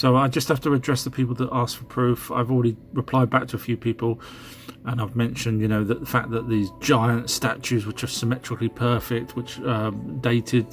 So I just have to address the people that asked for proof. I've already replied back to a few people, and I've mentioned, that the fact that these giant statues, which are symmetrically perfect, which dated,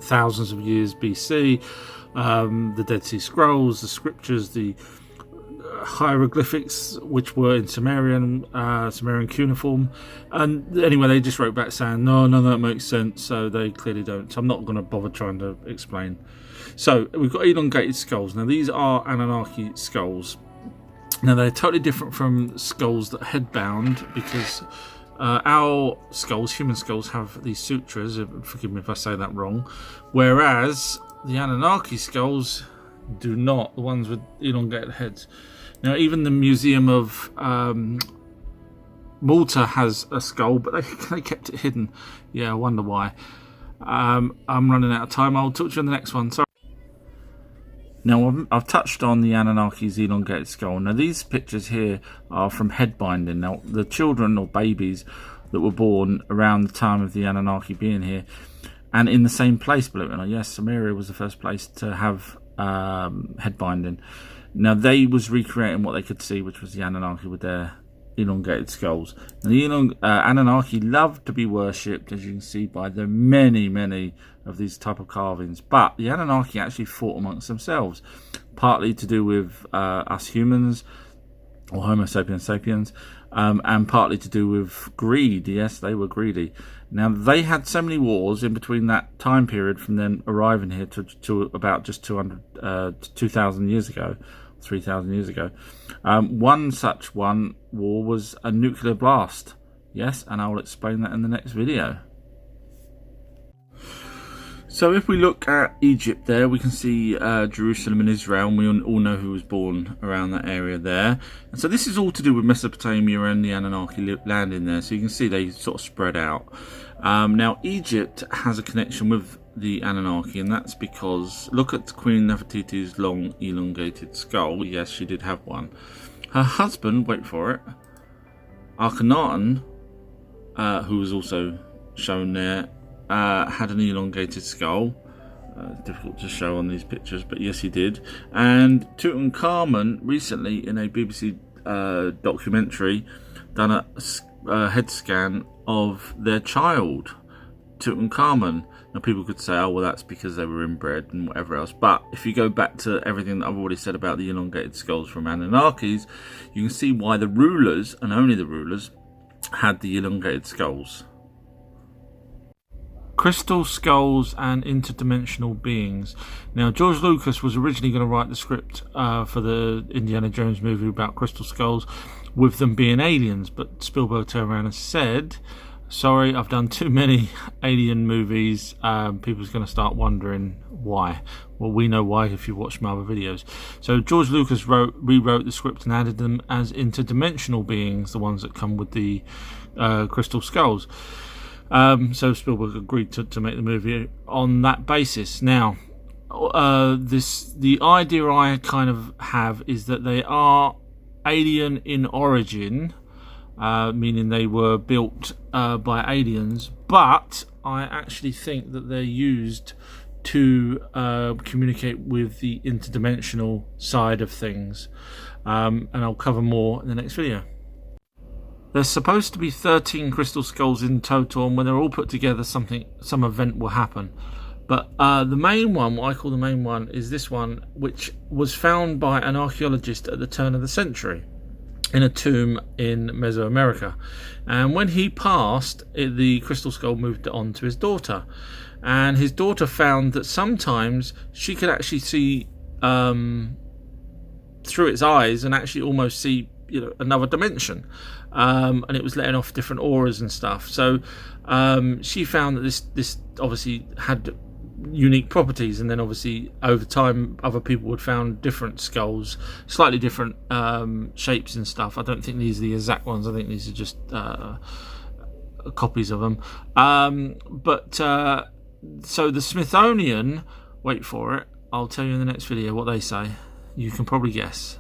thousands of years BC, the Dead Sea Scrolls, the scriptures, the hieroglyphics, which were in Sumerian cuneiform, and anyway, they just wrote back saying no, that makes sense. So they clearly don't. So I'm not going to bother trying to explain. So we've got elongated skulls. Now these are Anunnaki skulls. Now they're totally different from skulls that are headbound, because our skulls, human skulls, have these sutras. Forgive me if I say that wrong. Whereas the Anunnaki skulls do not. The ones with elongated heads. Now even the Museum of Malta has a skull, but they kept it hidden. Yeah, I wonder why. I'm running out of time. I'll talk to you on the next one. Sorry. Now, I've touched on the Anunnaki's elongated skull. Now, these pictures here are from head binding. Now, the children or babies that were born around the time of the Anunnaki being here, and in the same place, believe it or not. Yes, Sumeria was the first place to have head binding. Now, they was recreating what they could see, which was the Anunnaki with their elongated skulls. Now, the Anunnaki loved to be worshipped, as you can see by the many of these type of carvings. But the Anunnaki actually fought amongst themselves, partly to do with us humans, or Homo sapiens sapiens, and partly to do with greed. Yes, they were greedy. Now, they had so many wars in between that time period, from them arriving here to about just 2,000 years ago, 3,000 years ago. One such war was a nuclear blast. Yes, and I will explain that in the next video. So if we look at Egypt there, we can see Jerusalem and Israel, and we all know who was born around that area there. And so this is all to do with Mesopotamia and the Anunnaki landing there. So you can see they sort of spread out. Now Egypt has a connection with the Anunnaki, and that's because look at Queen Nefertiti's long elongated skull. Yes, she did have one. Her husband, wait for it, Akhenaten, who was also shown there, had an elongated skull. Difficult to show on these pictures, but yes, he did. And Tutankhamun recently, in a BBC documentary, done a head scan of their child, Tutankhamun. Now people could say, oh well, that's because they were inbred and whatever else, but if you go back to everything that I've already said about the elongated skulls from Anunnakis, you can see why the rulers, and only the rulers, had the elongated skulls. Crystal skulls and interdimensional beings. Now, George Lucas was originally going to write the script for the Indiana Jones movie about crystal skulls, with them being aliens, but Spielberg turned around and said, sorry, I've done too many alien movies. People's going to start wondering why. Well, we know why if you watch my other videos. So George Lucas rewrote the script and added them as interdimensional beings, the ones that come with the crystal skulls. So Spielberg agreed to make the movie on that basis. Now, the idea I kind of have is that they are alien in origin, meaning they were built by aliens, but I actually think that they're used to communicate with the interdimensional side of things, and I'll cover more in the next video. There's supposed to be 13 crystal skulls in total, and when they're all put together, some event will happen. But the main one, what I call the main one, is this one, which was found by an archaeologist at the turn of the century in a tomb in Mesoamerica. And when he passed, the crystal skull moved on to his daughter. And his daughter found that sometimes she could actually see through its eyes and actually almost see another dimension, and it was letting off different auras and stuff. So she found that this obviously had unique properties, and then obviously over time other people had found different skulls, slightly different shapes and stuff. I don't think these are the exact ones. I think these are just copies of them. So the Smithsonian, wait for it, I'll tell you in the next video what they say. You can probably guess.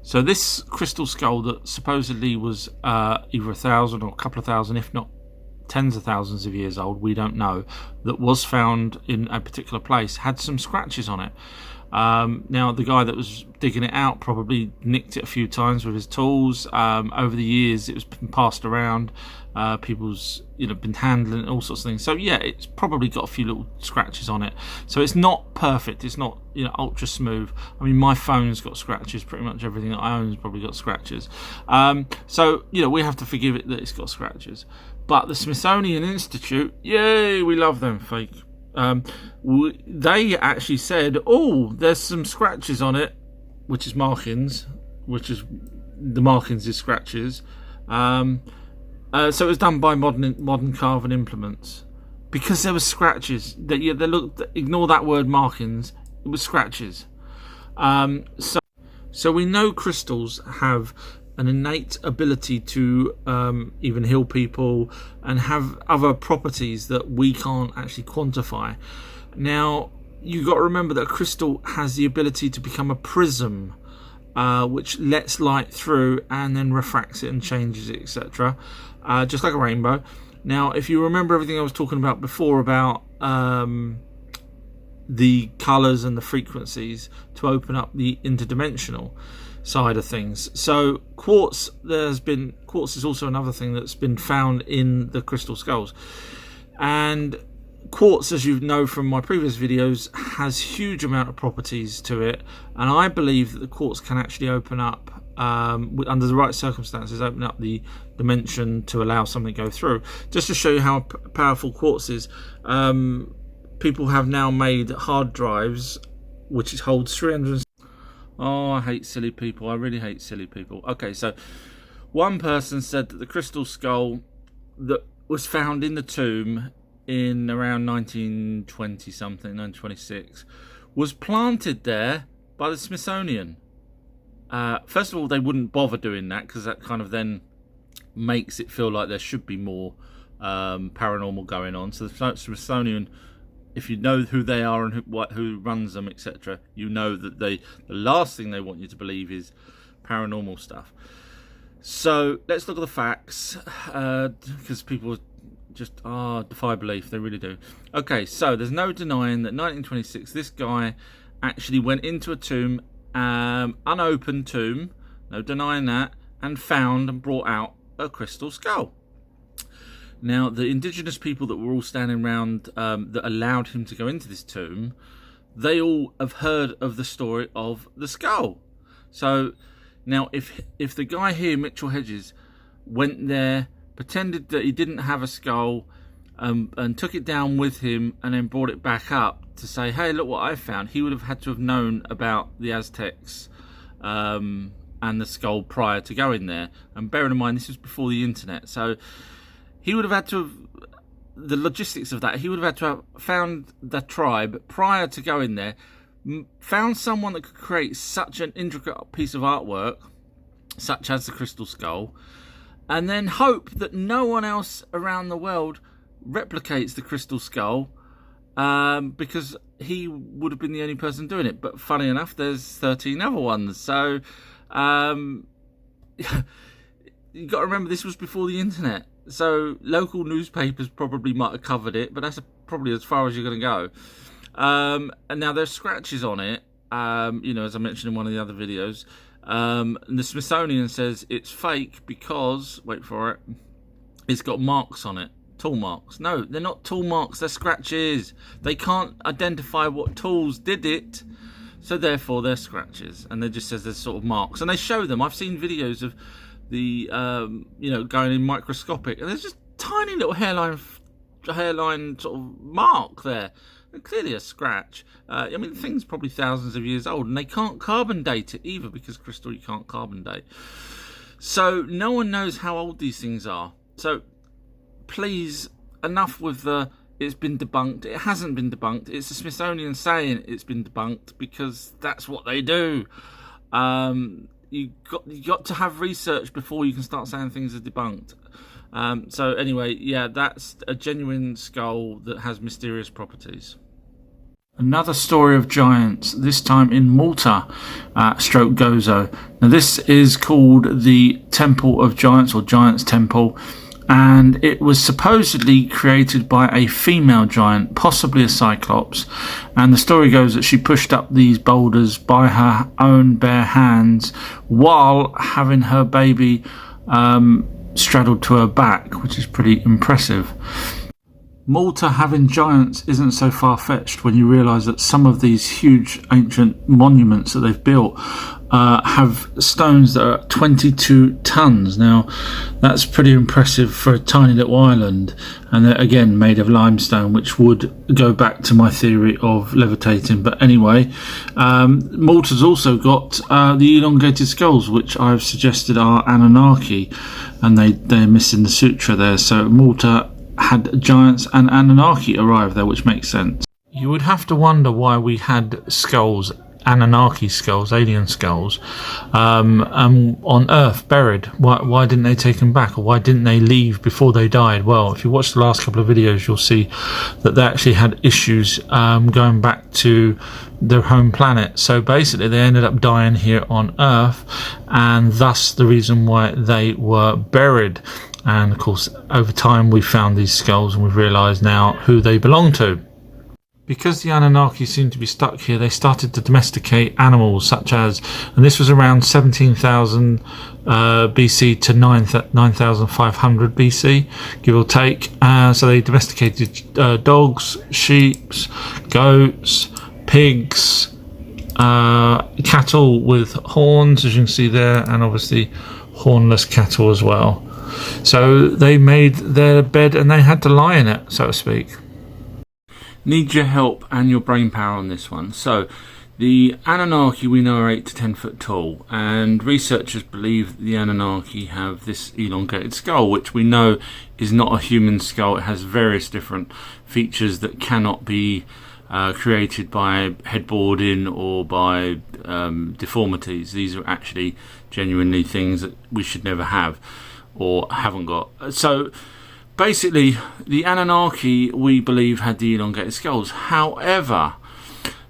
So this crystal skull that supposedly was either 1,000 or a couple of thousand, if not tens of thousands of years old, we don't know, that was found in a particular place had some scratches on it. Now, the guy that was digging it out probably nicked it a few times with his tools. Over the years, it was been passed around. People's, been handling all sorts of things. So yeah, it's probably got a few little scratches on it. So it's not perfect. It's not, ultra smooth. I mean, my phone's got scratches. Pretty much everything that I own has probably got scratches. So we have to forgive it that it's got scratches. But the Smithsonian Institute, yay, we love them fake. They actually said, there's some scratches on it, which is markings, the markings is scratches. So it was done by modern carving implements, because there were scratches. Ignore that word markings. It was scratches. So we know crystals have an innate ability to even heal people and have other properties that we can't actually quantify. Now, you've got to remember that a crystal has the ability to become a prism, which lets light through and then refracts it and changes it, etc. Just like a rainbow. Now, if you remember everything I was talking about before about the colours and the frequencies to open up the interdimensional side of things. So quartz is also another thing that's been found in the crystal skulls. And quartz, as you know from my previous videos, has huge amount of properties to it, and I believe that the quartz can actually open up, under the right circumstances, open up the dimension to allow something to go through. Just to show you how powerful quartz is, people have now made hard drives which holds 300. Oh, I hate silly people. I really hate silly people. Okay, so one person said that the crystal skull that was found in the tomb in around 1920 something, 1926, was planted there by the Smithsonian. First of all, they wouldn't bother doing that because that kind of then makes it feel like there should be more paranormal going on. So the Smithsonian, if you know who they are and who runs them, etc., you know that the last thing they want you to believe is paranormal stuff. So let's look at the facts, because people just defy belief. They really do. Okay, so there's no denying that 1926, this guy actually went into a tomb, unopened tomb, no denying that, and found and brought out a crystal skull. Now, the indigenous people that were all standing around that allowed him to go into this tomb, they all have heard of the story of the skull. So now, if the guy here, Mitchell Hedges, went there, pretended that he didn't have a skull, and took it down with him and then brought it back up to say, hey, look what I found, he would have had to have known about the Aztecs and the skull prior to going there. And bearing in mind, this was before the internet, so he would have had to have, the logistics of that, he would have had to have found the tribe prior to going there, found someone that could create such an intricate piece of artwork, such as the crystal skull, and then hope that no one else around the world replicates the crystal skull, because he would have been the only person doing it. But funny enough, there's 13 other ones. So you've got to remember, this was before the internet. So local newspapers probably might have covered it, but that's probably as far as you're going to go. And now there's scratches on it, as I mentioned in one of the other videos. And the Smithsonian says it's fake because, wait for it, it's got marks on it. Tool marks. No, they're not tool marks, they're scratches. They can't identify what tools did it, so therefore they're scratches. And they just says there's sort of marks. And they show them. I've seen videos of the, going in microscopic, and there's just tiny little hairline sort of mark there. And clearly a scratch. The thing's probably thousands of years old, and they can't carbon date it either, because crystal you can't carbon date. So no one knows how old these things are. So please, enough with the it's been debunked. It hasn't been debunked. It's the Smithsonian saying it's been debunked because that's what they do. You got to have research before you can start saying things are debunked. So anyway, yeah, that's a genuine skull that has mysterious properties. Another story of giants, this time in Malta, stroke Gozo. Now this is called the Temple of Giants, or Giants Temple. and it was supposedly created by a female giant, possibly a cyclops, and the story goes that she pushed up these boulders by her own bare hands while having her baby straddled to her back, which is pretty impressive. Malta having giants isn't so far-fetched when you realise that some of these huge ancient monuments that they've built have stones that are 22 tons. Now, that's pretty impressive for a tiny little island, and they're again made of limestone, which would go back to my theory of levitating. But anyway, Malta's also got the elongated skulls, which I've suggested are Anunnaki, and they're missing the sutra there. So Malta had giants and Anunnaki arrive there, which makes sense. You would have to wonder why we had skulls, Anunnaki skulls, alien skulls, on Earth buried. Why didn't they take them back, or why didn't they leave before they died? Well, if you watch the last couple of videos, you'll see that they actually had issues going back to their home planet. So basically they ended up dying here on Earth, and thus the reason why they were buried. And of course, over time we found these skulls and we've realised now who they belong to. Because the Anunnaki seem to be stuck here, they started to domesticate animals such as, and this was around 17,000 BC to 9,500 BC, give or take. So they domesticated dogs, sheep, goats, pigs, cattle with horns, as you can see there, and obviously hornless cattle as well. So they made their bed and they had to lie in it, so to speak. Need your help and your brain power on this one. So the Anunnaki we know are 8 to 10 foot tall, and researchers believe the Anunnaki have this elongated skull, which we know is not a human skull. It has various different features that cannot be created by headboarding or by deformities. These are actually genuinely things that we should never have or haven't got. So basically the Anunnaki we believe had the elongated skulls. However,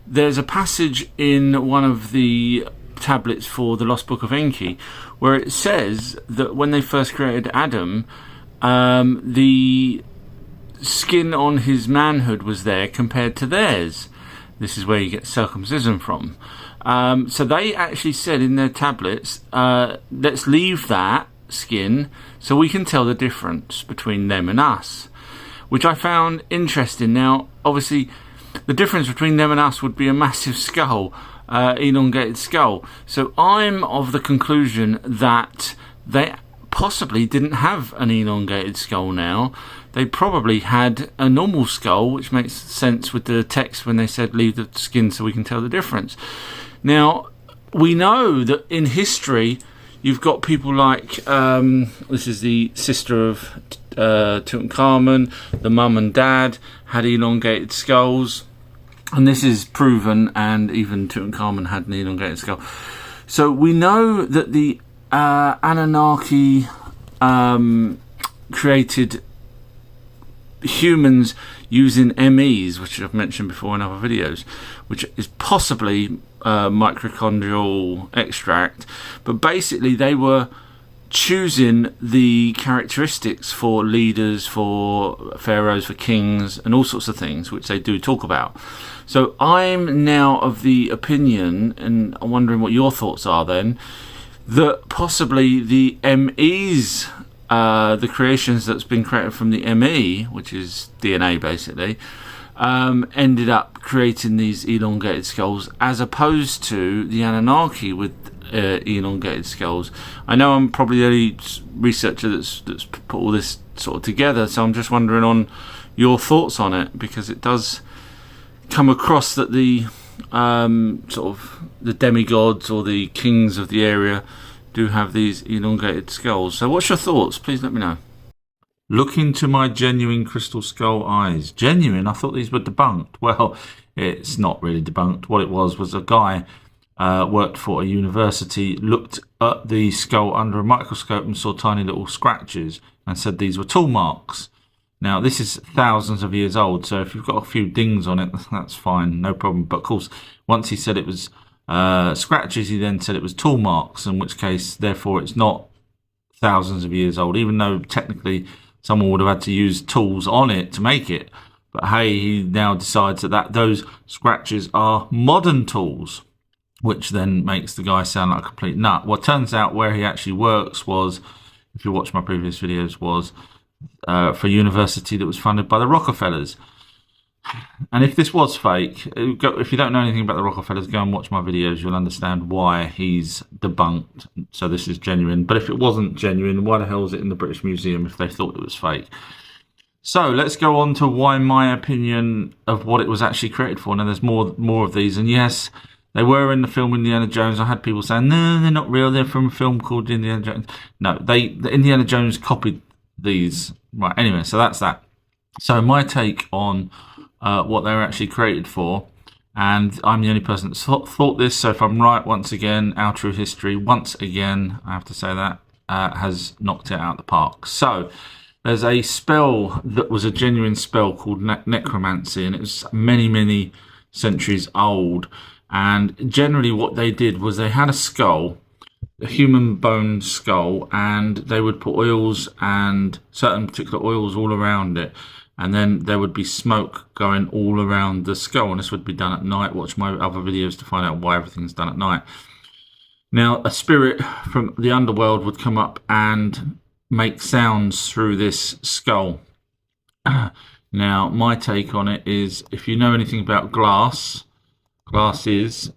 there's a passage in one of the tablets for the Lost Book of Enki where it says that when they first created Adam, the skin on his manhood was there compared to theirs. This is where you get circumcision from. So they actually said in their tablets, let's leave that skin so we can tell the difference between them and us, which I found interesting. Now obviously the difference between them and us would be a massive skull, elongated skull. So I'm of the conclusion that they possibly didn't have an elongated skull. Now they probably had a normal skull, which makes sense with the text when they said leave the skin so we can tell the difference. Now we know that in history you've got people like, this is the sister of Tutankhamun, the mum and dad had elongated skulls, and this is proven, and even Tutankhamun had an elongated skull. So we know that the Anunnaki created humans using MEs, which I've mentioned before in other videos, which is possibly mitochondrial extract, but basically they were choosing the characteristics for leaders, for pharaohs, for kings, and all sorts of things, which they do talk about. So I'm now of the opinion, and I'm wondering what your thoughts are then, that possibly the MEs, the creations that's been created from the ME, which is DNA basically, ended up creating these elongated skulls, as opposed to the Anunnaki with elongated skulls. I know I'm probably the only researcher that's put all this sort of together, so I'm just wondering on your thoughts on it, because it does come across that the sort of the demigods or the kings of the area do have these elongated skulls. So what's your thoughts? Please let me know. Look into my genuine crystal skull eyes. Genuine? I thought these were debunked. Well, it's not really debunked. What it was a guy worked for a university, looked at the skull under a microscope and saw tiny little scratches and said these were tool marks. Now, this is thousands of years old, so if you've got a few dings on it, that's fine, no problem. But of course, once he said it was scratches, he then said it was tool marks, in which case, therefore, it's not thousands of years old, even though technically someone would have had to use tools on it to make it. But hey, he now decides that those scratches are modern tools, which then makes the guy sound like a complete nut. Well, it turns out where he actually works was, if you watch my previous videos, was for a university that was funded by the Rockefellers. And if this was fake, if you don't know anything about the Rockefellers, go and watch my videos. You'll understand why he's debunked. So this is genuine. But if it wasn't genuine, why the hell is it in the British Museum if they thought it was fake? So let's go on to why my opinion of what it was actually created for. Now, there's more of these. And yes, they were in the film Indiana Jones. I had people saying, no, they're not real. They're from a film called Indiana Jones. No, the Indiana Jones copied these. Right, anyway, so that's that. So my take on what they were actually created for, and I'm the only person that's thought this, so if I'm right, once again, our true history, once again, I have to say that, has knocked it out of the park. So there's a spell that was a genuine spell called necromancy, and it was many, many centuries old. And generally what they did was they had a skull, a human bone skull, and they would put oils and certain particular oils all around it. And then there would be smoke going all around the skull, and this would be done at night. Watch my other videos to find out why everything's done at night. Now, a spirit from the underworld would come up and make sounds through this skull. Now, my take on it is, if you know anything about glass is,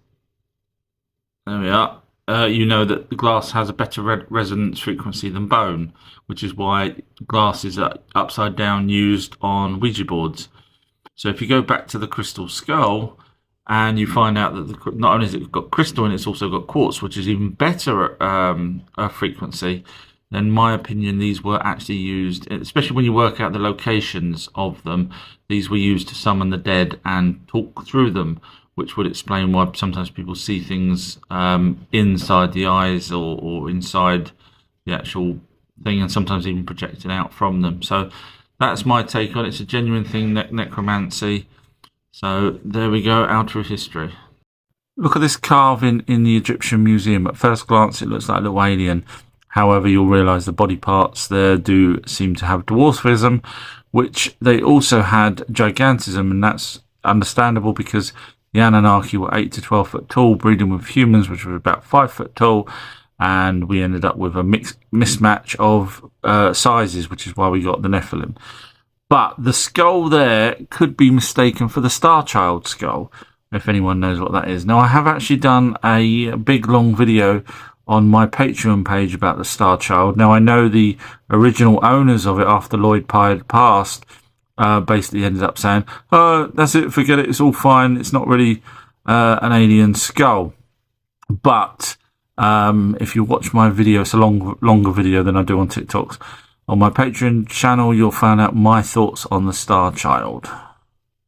there we are, you know that the glass has a better resonance frequency than bone, which is why glass is upside down used on Ouija boards. So if you go back to the crystal skull and you find out that not only has it got crystal in it, it's also got quartz, which is even better frequency, then in my opinion these were actually used, especially when you work out the locations of them, these were used to summon the dead and talk through them, which would explain why sometimes people see things inside the eyes or inside the actual thing, and sometimes even projected out from them. So that's my take on it. It's a genuine thing, necromancy. So there we go, our true history. Look at this carving in the Egyptian Museum. At first glance, it looks like a little alien. However, you'll realise the body parts there do seem to have dwarfism, which they also had gigantism, and that's understandable because the Anunnaki were 8 to 12 foot tall, breeding with humans, which were about 5 foot tall, and we ended up with a mismatch of sizes, which is why we got the Nephilim. But the skull there could be mistaken for the Star Child skull, if anyone knows what that is. Now, I have actually done a big, long video on my Patreon page about the Star Child. Now, I know the original owners of it, after Lloyd Pye had passed, basically ended up saying, oh, that's it, forget it, it's all fine, it's not really an alien skull. But if you watch my video, it's a longer video than I do on TikToks, on my Patreon channel, you'll find out my thoughts on the Star Child.